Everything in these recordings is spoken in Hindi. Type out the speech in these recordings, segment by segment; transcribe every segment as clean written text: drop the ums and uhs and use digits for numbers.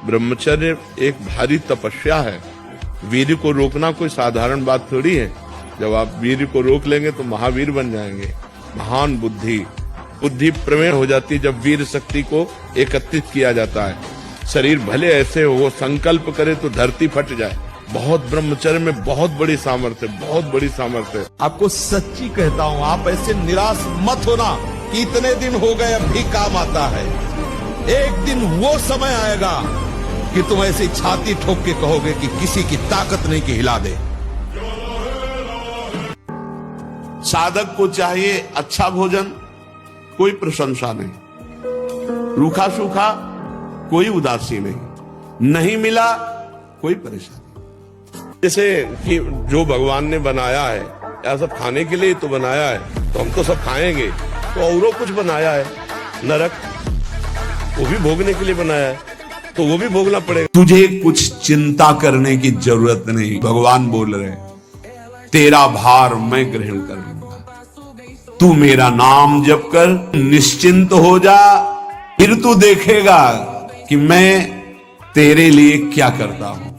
ब्रह्मचर्य एक भारी तपस्या है। वीर को रोकना कोई साधारण बात थोड़ी है। जब आप वीर को रोक लेंगे तो महावीर बन जाएंगे। महान बुद्धि प्रवीण हो जाती है जब वीर शक्ति को एकत्रित किया जाता है। शरीर भले ऐसे हो, वो संकल्प करे तो धरती फट जाए। बहुत ब्रह्मचर्य में बहुत बड़ी सामर्थ्य है। आपको सच्ची कहता हूँ, आप ऐसे निराश मत होना कि इतने दिन हो गए अब भी काम आता है। एक दिन वो समय आएगा कि तुम ऐसी छाती ठोक के कहोगे कि किसी की ताकत नहीं कि हिला दे। साधक को चाहिए अच्छा भोजन, कोई प्रशंसा नहीं। रूखा सूखा, कोई उदासी नहीं मिला, कोई परेशानी। जैसे कि जो भगवान ने बनाया है, या सब खाने के लिए तो बनाया है, तो हम तो सब खाएंगे। तो औरों कुछ बनाया है, नरक, वो भी भोगने के लिए बनाया है, तो वो भी भोगना पड़ेगा। तुझे कुछ चिंता करने की जरूरत नहीं। भगवान बोल रहे हैं, तेरा भार मैं ग्रहण कर लूंगा। तू मेरा नाम जप कर, निश्चिंत हो जा, फिर तू देखेगा कि मैं तेरे लिए क्या करता हूं।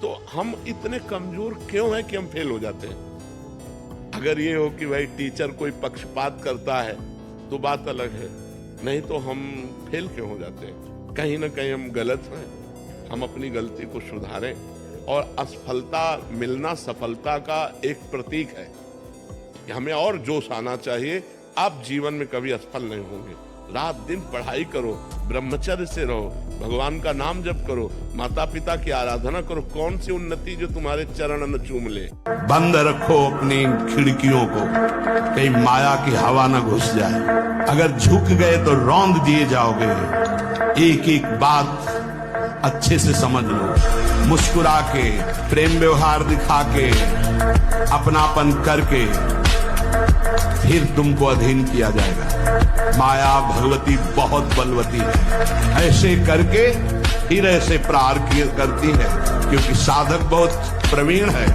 तो हम इतने कमजोर क्यों हैं कि हम फेल हो जाते हैं? अगर ये हो कि भाई टीचर कोई पक्षपात करता है तो बात अलग है, नहीं तो हम फेल क्यों हो जाते हैं? कहीं ना कहीं हम गलत हैं। हम अपनी गलती को सुधारें। और असफलता मिलना सफलता का एक प्रतीक है। हमें और जोश आना चाहिए। आप जीवन में कभी असफल नहीं होंगे। रात दिन पढ़ाई करो, ब्रह्मचर्य से रहो, भगवान का नाम जप करो, माता पिता की आराधना करो। कौन सी उन्नति जो तुम्हारे चरण न चूम ले। बंद रखो अपनी खिड़कियों को, कहीं माया की हवा न घुस जाए। अगर झुक गए तो रौंद दिए जाओगे। एक एक बात अच्छे से समझ लो। मुस्कुरा के, प्रेम व्यवहार दिखा के, अपनापन करके फिर तुमको अधीन किया जाएगा। माया भगवती बहुत बलवती है। ऐसे करके फिर ऐसे प्रहार करती है, क्योंकि साधक बहुत प्रवीण है।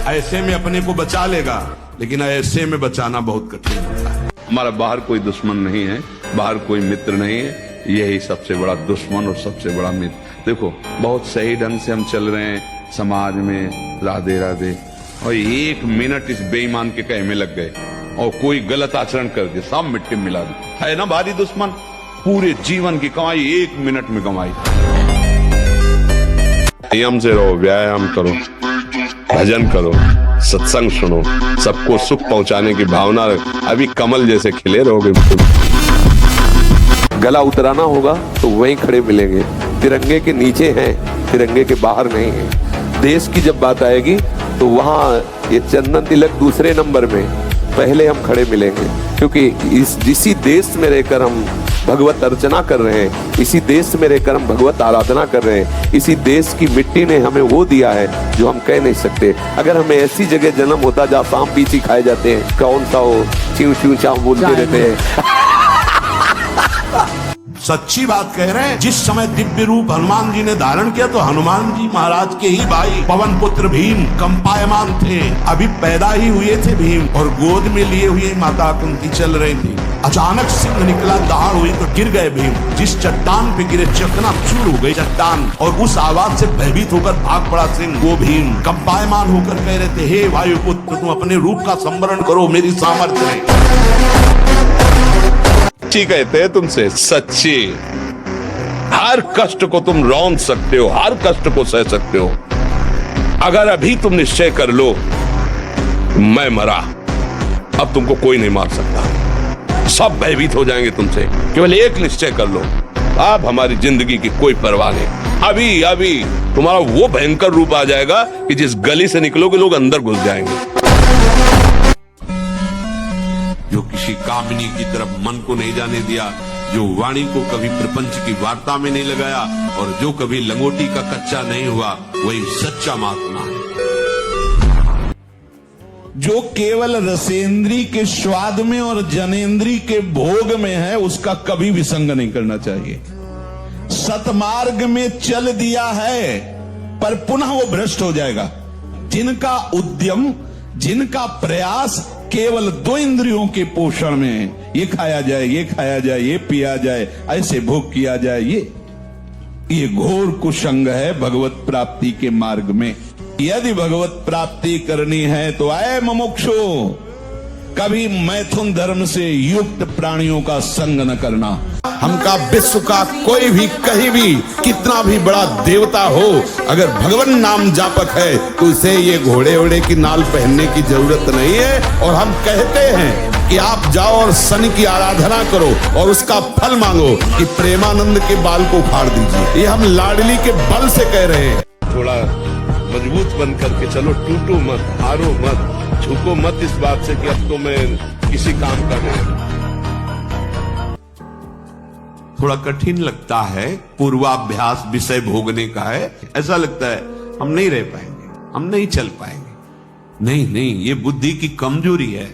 ऐसे में अपने को बचा लेगा, लेकिन ऐसे में बचाना बहुत कठिन होता है। हमारा बाहर कोई दुश्मन नहीं है, बाहर कोई मित्र नहीं है। यही सबसे बड़ा दुश्मन और सबसे बड़ा मित्र। देखो, बहुत सही ढंग से हम चल रहे हैं समाज में, राधे राधे, और एक मिनट इस बेईमान के कहे में लग गए और कोई गलत आचरण कर दिया, सब मिट्टी में मिला दी। है ना भारी दुश्मन? पूरे जीवन की कमाई एक मिनट में कमाई। नियम से रहो, व्यायाम करो, भजन करो, सत्संग सुनो, सबको सुख पहुंचाने की भावना रखो। अभी कमल जैसे खिले रहोगे। गला उतराना होगा तो वहीं खड़े मिलेंगे। तिरंगे के नीचे हैं, तिरंगे के बाहर नहीं है। देश की जब बात आएगी तो वहाँ ये चंदन तिलक दूसरे नंबर में, पहले हम खड़े मिलेंगे। क्योंकि इसी देश में रहकर हम भगवत अर्चना कर रहे हैं, इसी देश में रहकर हम भगवत आराधना कर रहे हैं। इसी देश की मिट्टी ने हमें वो दिया है जो हम कह नहीं सकते। अगर हमें ऐसी जगह जन्म होता जहाँ सांप पीछे खाए जाते हैं, कौन सा हो, च्यू च्यू चाव बोलते रहते हैं। सच्ची बात कह रहे हैं। जिस समय दिव्य रूप हनुमान जी ने धारण किया तो हनुमान जी महाराज के ही भाई पवन पुत्र भीम कंपायमान थे। अभी पैदा ही हुए थे भीम, और गोद में लिए हुए माता कुंती चल रही थी। अचानक सिंह निकला, दहाड़ हुई तो गिर गए भीम। जिस चट्टान पे गिरे चकनाचूर हो गई चट्टान, और उस आवाज से भयभीत होकर भाग पड़ा सिंह। वो भीम कंपायमान होकर कह रहे थे, हे वायुपुत्र, तुम अपने रूप का स्मरण करो मेरी सामर्थ्य है। सच्ची कहते हैं तुमसे, सच्ची। हर कष्ट को तुम रौंद सकते हो, हर कष्ट को सह सकते हो। अगर अभी तुम निश्चय कर लो मैं मरा, अब तुमको कोई नहीं मार सकता। सब भयभीत हो जाएंगे तुमसे। केवल एक निश्चय कर लो, अब हमारी जिंदगी की कोई परवाह नहीं। अभी अभी तुम्हारा वो भयंकर रूप आ जाएगा कि जिस गली से निकलोगे लोग अंदर घुस जाएंगे। जो किसी कामिनी की तरफ मन को नहीं जाने दिया, जो वाणी को कभी प्रपंच की वार्ता में नहीं लगाया, और जो कभी लंगोटी का कच्चा नहीं हुआ, वही सच्चा महात्मा है। जो केवल रसेंद्री के स्वाद में और जनेंद्री के भोग में है, उसका कभी भी संग नहीं करना चाहिए। सतमार्ग में चल दिया है पर पुनः वो भ्रष्ट हो जाएगा। जिनका उद्यम, जिनका प्रयास केवल दो इंद्रियों के पोषण में, ये खाया जाए, ये खाया जाए, ये पिया जाए, ऐसे भोग किया जाए, ये घोर कुसंग है भगवत प्राप्ति के मार्ग में। यदि भगवत प्राप्ति करनी है तो आए मुमुक्षु, कभी मैथुन धर्म से युक्त प्राणियों का संग न करना। हमका विश्व का कोई भी कहीं भी कितना भी बड़ा देवता हो, अगर भगवान नाम जापक है तो उसे ये घोड़े ओड़े की नाल पहनने की जरूरत नहीं है। और हम कहते हैं कि आप जाओ और शनि की आराधना करो और उसका फल मांगो कि प्रेमानंद के बाल को उखाड़ दीजिए। ये हम लाडली के बल से कह रहे हैं। थोड़ा मजबूत बन करके चलो, टूटो मत, हारो मत, झुको मत इस बात से कि अब तो मैं किसी काम का नहीं। थोड़ा कठिन लगता है, पूर्वाभ्यास विषय भोगने का है। ऐसा लगता है हम नहीं रह पाएंगे, हम नहीं चल पाएंगे। नहीं नहीं, ये बुद्धि की कमजोरी है।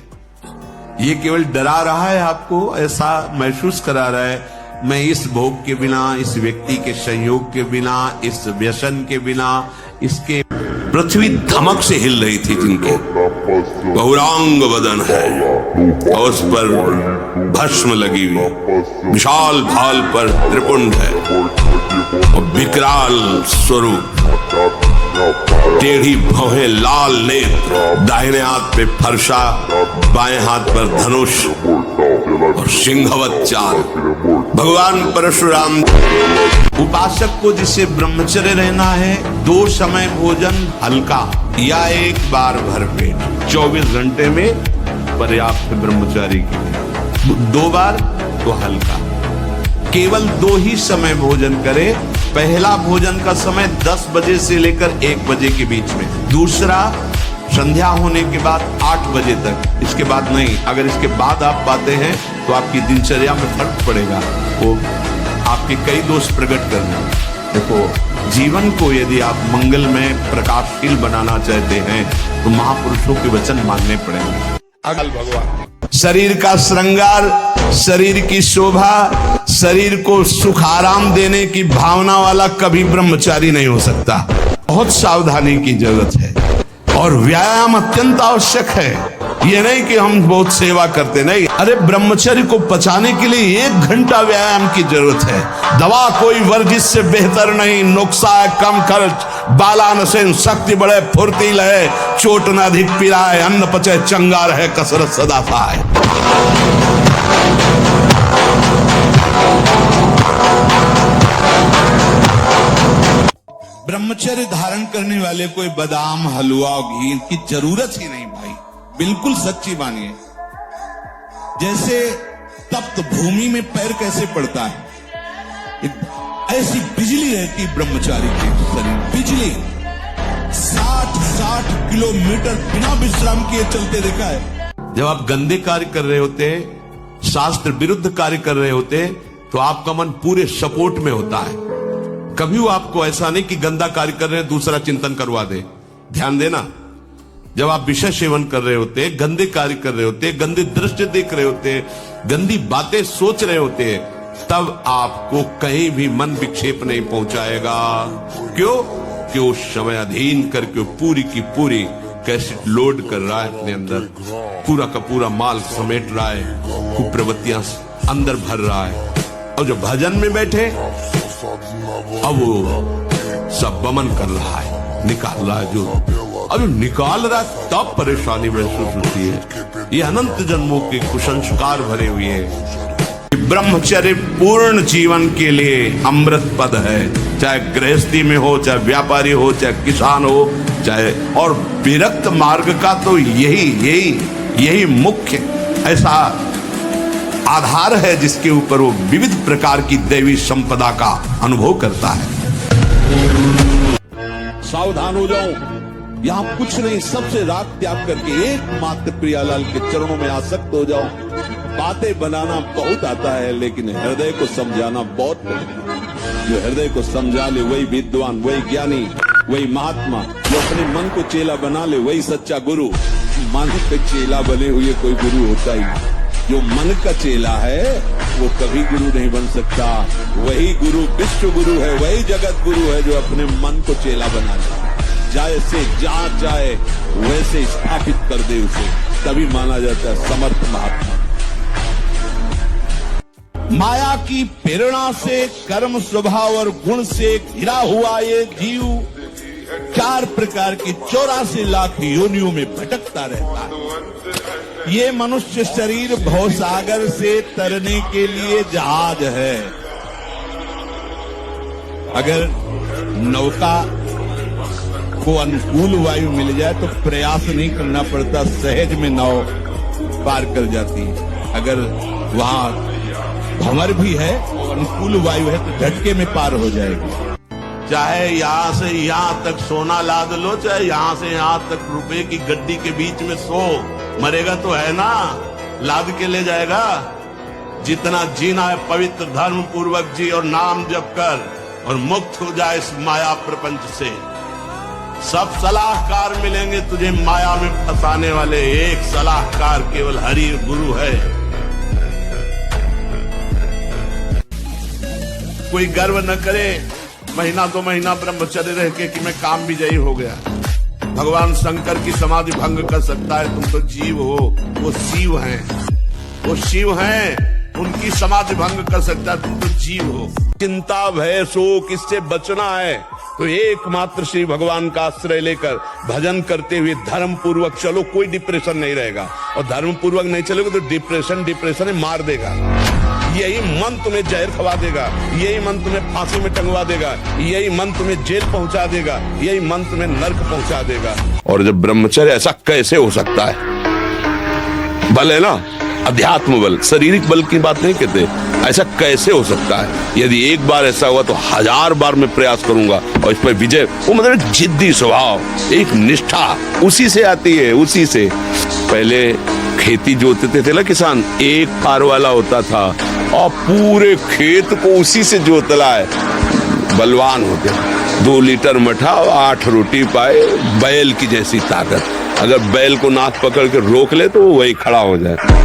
ये केवल डरा रहा है आपको, ऐसा महसूस करा रहा है मैं इस भोग के बिना, इस व्यक्ति के संयोग के बिना, इस व्यसन के बिना, इसके। पृथ्वी धमक से हिल रही थी जिनके बहुरांग बदन है और उस पर भस्म लगी हुई, विशाल भाल पर त्रिपुंड है और विकराल स्वरूप, टेढ़ी भौहें, लाल नेत्र, दाहिने हाथ पे फरसा, बाएं हाथ पर धनुष और सिंहवत चाल। भगवान परशुराम। उपासक को जिसे ब्रह्मचर्य रहना है, 2 समय भोजन हल्का या 1 बार भरपेट 24 घंटे में पर्याप्त ब्रह्मचारी के लिए, 2 बार तो हल्का। केवल 2 ही समय भोजन करे। पहला भोजन का समय 10 बजे से लेकर 1 बजे के बीच में, दूसरा संध्या होने के बाद 8 बजे तक, इसके बाद नहीं। अगर इसके बाद आप पाते हैं तो आपकी दिनचर्या में फर्क पड़ेगा, वो आपके कई दोष प्रकट करना। देखो, जीवन को यदि आप मंगलमय प्रकाशशील बनाना चाहते हैं तो महापुरुषों के वचन मानने पड़ेंगे। अगल भगवान, शरीर का श्रृंगार, शरीर की शोभा, शरीर को सुख आराम देने की भावना वाला कभी ब्रह्मचारी नहीं हो सकता। बहुत सावधानी की जरूरत है और व्यायाम अत्यंत आवश्यक है। ये नहीं कि हम बहुत सेवा करते, नहीं। अरे ब्रह्मचर्य को पचाने के लिए 1 घंटा व्यायाम की जरूरत है। दवा कोई वर्जिश से बेहतर नहीं। नुक्सा है कम खर्च, बाला नसेन, शक्ति बढ़े, फुर्तील है, चोट न अधिक पिराए, अन्न पचे चंगा रहे, कसरत सदा पाए। ब्रह्मचर्य धारण करने वाले कोई बादाम, हलवा और घी की जरूरत ही नहीं भाई, बिल्कुल सच्ची मानिए। जैसे तप्त भूमि में पैर कैसे पड़ता है, ऐसी बिजली रहती ब्रह्मचारी के शरीर। बिजली 60 किलोमीटर बिना विश्राम किए चलते देखा है। जब आप गंदे कार्य कर रहे होते, शास्त्र विरुद्ध कार्य कर रहे होते, तो आपका मन पूरे सपोर्ट में होता है। कभी वो आपको ऐसा नहीं कि गंदा कार्य कर रहे हैं दूसरा चिंतन करवा दे। ध्यान देना, जब आप विषय सेवन कर रहे होते, गंदे कार्य कर रहे होते, गंदे दृश्य देख रहे होते, गंदी बातें सोच रहे होते, तब आपको कहीं भी मन विक्षेप नहीं पहुंचाएगा। क्यों? कि उस समय अधीन करके पूरी की पूरी कैसेट लोड कर रहा है अपने अंदर, पूरा का पूरा माल समेट रहा है, कुप्रवृत्तियां अंदर भर रहा है। और जब भजन में बैठे अब वो सब बमन कर रहा है, निकाल रहा है। जो अब निकाल रहा है तब परेशानी महसूस होती है। ये अनंत जन्मों के कुसंस्कार भरे हुए हैं। ब्रह्मचर्य पूर्ण जीवन के लिए अमृत पद है, चाहे गृहस्थी में हो, चाहे व्यापारी हो, चाहे किसान हो, चाहे। और विरक्त मार्ग का तो यही मुख्य ऐसा आधार है जिसके ऊपर वो विविध प्रकार की दैवी संपदा का अनुभव करता है। सावधान हो जाओ, यहाँ कुछ नहीं, सबसे राग त्याग करके एकमात्र प्रियालाल के चरणों में आसक्त हो जाओ। बातें बनाना बहुत आता है, लेकिन हृदय को समझाना बहुत कठिन। जो हृदय को समझा ले वही विद्वान, वही ज्ञानी, वही महात्मा। जो अपने मन को चेला बना ले वही सच्चा गुरु। मन पे चेला बने हुए कोई गुरु होता ही नहीं। जो मन का चेला है वो कभी गुरु नहीं बन सकता। वही गुरु विश्व गुरु है, वही जगत गुरु है जो अपने मन को चेला बना ले, जाए से जहां चाहे वैसे स्थापित कर दे उसे, तभी माना जाता है समर्थ महात्मा। माया की प्रेरणा से, कर्म स्वभाव और गुण से घिरा हुआ ये जीव 4 प्रकार की 84 लाख योनियों में भटकता रहता है। ये मनुष्य शरीर भवसागर से तरने के लिए जहाज है। अगर नौका को अनुकूल वायु मिल जाए तो प्रयास नहीं करना पड़ता, सहज में नाव पार कर जाती है। अगर वहां भंवर भी है, अनुकूल वायु है, तो झटके में पार हो जाएगी। चाहे यहाँ से यहाँ तक सोना लाद लो, चाहे यहाँ से यहाँ तक रुपए की गड्डी के बीच में सो, मरेगा तो है ना, लाद के ले जाएगा। जितना जीना है पवित्र धर्म पूर्वक जी और नाम जप कर, और मुक्त हो जाए इस माया प्रपंच से। सब सलाहकार मिलेंगे तुझे माया में फंसाने वाले, एक सलाहकार केवल हरि गुरु है। कोई गर्व न करे महीना 2 महीना ब्रह्मचर्य रह के कि मैं काम विजयी हो गया। भगवान शंकर की समाधि भंग कर सकता है, तुम तो जीव हो, वो शिव हैं, वो शिव हैं, उनकी समाधि भंग कर सकता है, तुम तो जीव हो। चिंता भय शोक इससे बचना है तो एकमात्र श्री भगवान का आश्रय लेकर भजन करते हुए धर्म पूर्वक चलो, कोई डिप्रेशन नहीं रहेगा। और धर्म पूर्वक नहीं चलोगे तो डिप्रेशन मार देगा। यही मन तुम्हें जहर खवा देगा, यही मन तुम्हें फांसी में टंगवा देगा, यही मन तुम्हें जेल पहुंचा देगा, यही मन तुम्हें नर्क पहुंचा देगा। और जब ब्रह्मचर्य, ऐसा कैसे हो सकता है? बल है ना, अध्यात्म बल, शारीरिक बल की बात नहीं कहते, ऐसा कैसे हो सकता है? यदि एक बार ऐसा हुआ तो 1000 बार मैं प्रयास करूंगा और इस पर विजय। वो मतलब जिद्दी स्वभाव, एक निष्ठा उसी से आती है, उसी से। पहले खेती जोतते थे ना किसान, एक फार वाला होता था और पूरे खेत को उसी से जोतला है, बलवान होते। 2 लीटर मठा और 8 रोटी पाए, बैल की जैसी ताकत। अगर बैल को नाक पकड़ के रोक ले तो वो वही खड़ा हो जाए।